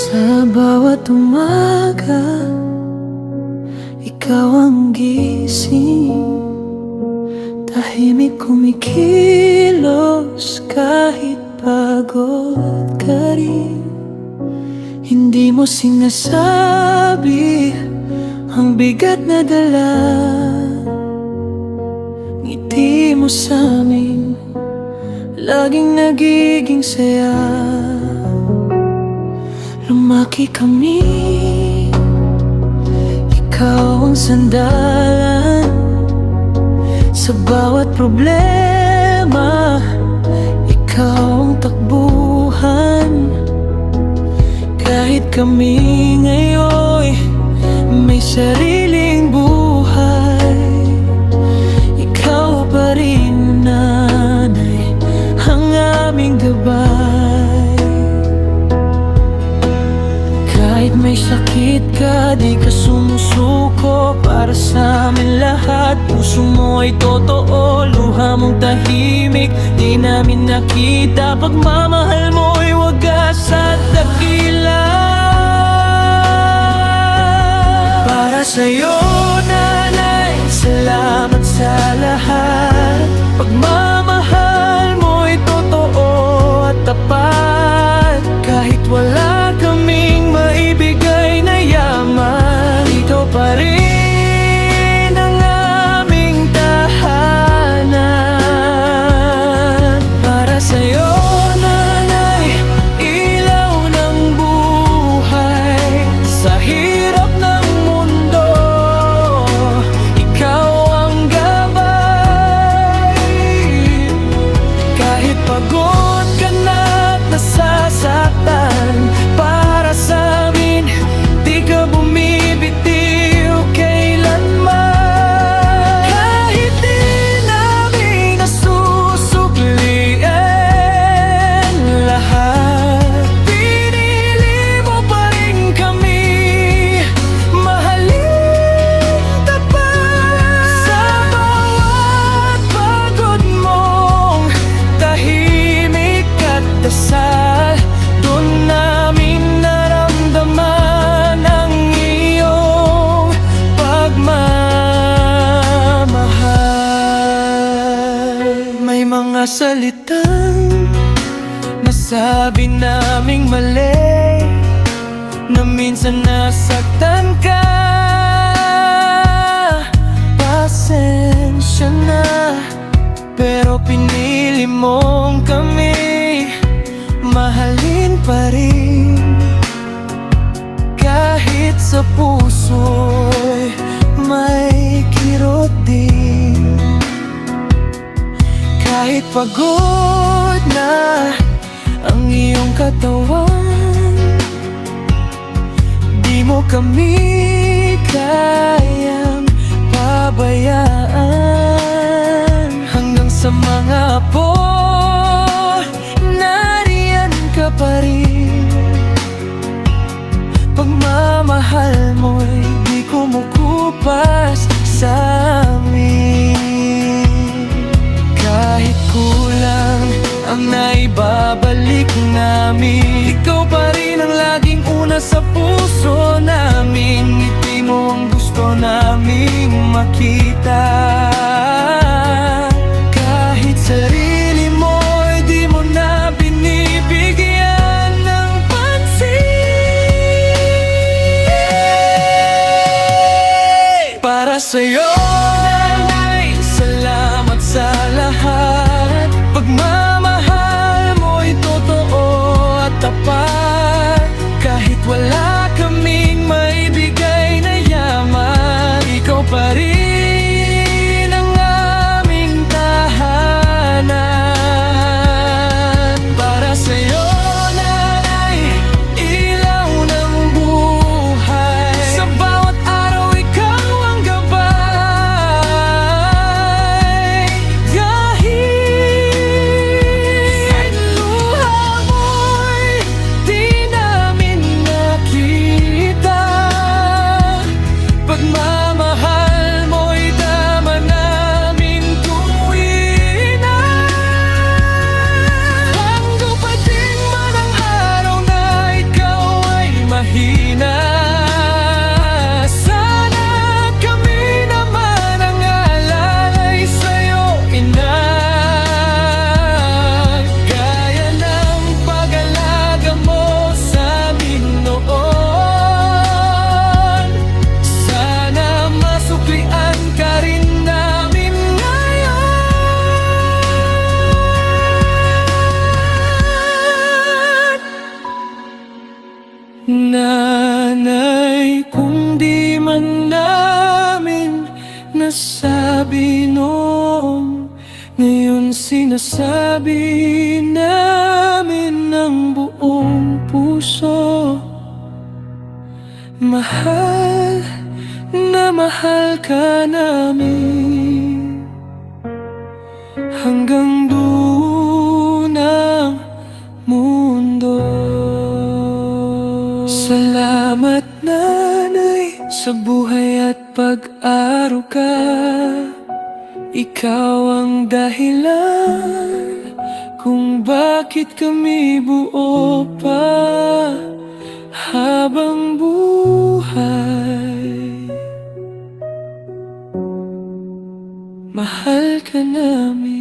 Sa bawat umaga, ikaw ang gising. Tahimik kumikilos kahit pagod ka rin. Hindi mo sinasabi ang bigat na dala. Ngiti mo sa'min, laging nagiging saya. Lumaki kami, ikaw ang sandalan. Sa bawat problema, ikaw ang takbuhan. Kahit kami ngayon may sariling buhay, ikaw pa rin, nanay, ang aming gabay. Kahit may sakit ka, di ka sumusuko. Para sa amin lahat, puso mo ay totoo. Luha mong tahimik, di namin nakita. Pagmamahal mo'y wagas at dakila. Para sa'yo, nanay, salamat sa lahat. Pagmamahal mo'y totoo at tapat. Kahit wala kaming maibigay na yaman, ikaw pa rin ang aming tahanan. Para sa'yo, nanay, ilaw ng buhay. Sa hirap ng mundo, ikaw ang gabay. Kahit pagod ka na't nasasaktan, para sa amin, di ka bumibitiw kailanman. Kahit di namin nasusuklian lahat, pinili mo pa rin kami mahalin tapat. Sa bawat pagod mong tahimik at dasal, doon namin naramdaman ang iyong pagmamahal. May mga salitang nasabi naming mali, na minsan nasaktan ka. Pasensya na, pero pinili mong kami mahalin pa rin. Kahit sa puso'y may kirot din. Kahit pagod na ang iyong katawan, di mo kami kayang pabayaan. Hanggang sa mga apo, nariyan ka pa rin. Pagmamahal mo'y di kumukupas sa amin. Kahit kulang ang naibabalik namin, ikaw pa rin ang laging una sa puso namin. Ngiti mo ang gusto naming makita. Kahit sarili mo'y di mo na binibigyan ng pansin. Para sa'yo, nanay, salamat sa lahat. Pagmamahal mo'y totoo at tapat. Kahit wala kaming maibigay na yaman, ikaw pa rin ang aming tahanan. Para sa'yo, nanay, ilaw ng buhay. Sa bawat araw, ikaw ang gabay. Nanay, kung di man namin nasabi noon, ngayon sinasabi namin ng buong puso. Mahal na mahal ka namin hanggang dulo ng mundo. Salamat nanay sa buhay at pag-aruga. Ikaw ang dahilan kung bakit kami buo pa habang buhay. Mahal ka namin.